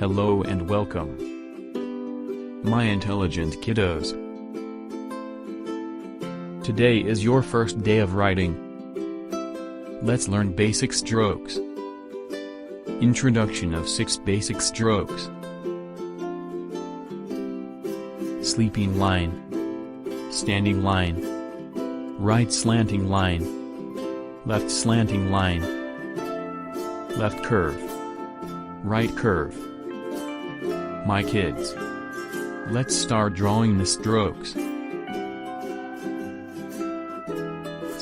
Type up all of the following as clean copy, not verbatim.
Hello and welcome, my intelligent kiddos. Today is your first day of writing. Let's learn basic strokes. Introduction of 6 basic strokes. Sleeping line, standing line, right slanting line, left slanting line, left curve, right curve. My kids, let's start drawing the strokes.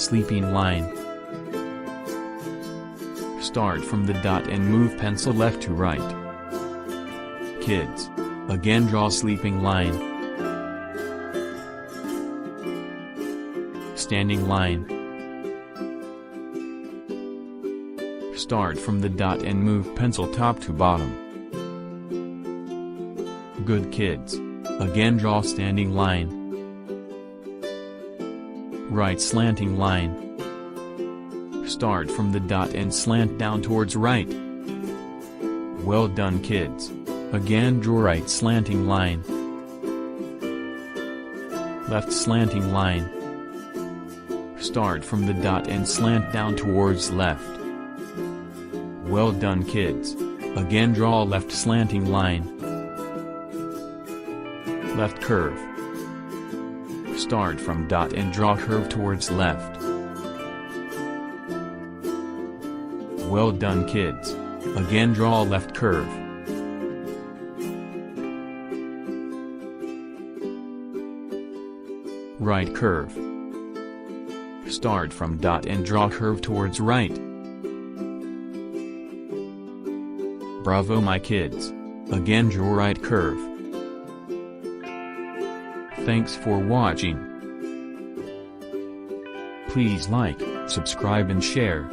Sleeping line. Start from the dot and move pencil left to right. Kids, again draw sleeping line. Standing line. Start from the dot and move pencil top to bottom. Good kids, again draw standing line. Right slanting line. Start from the dot and slant down towards right. Well done kids, again draw right slanting line. Left slanting line. Start from the dot and slant down towards left. Well done kids, again draw left slanting line. Left curve. Start from dot and draw curve towards left. Well done kids, again draw left curve. Right curve. Start from dot and draw curve towards right. Bravo my kids, again draw right curve. Thanks for watching. Please like, subscribe and share.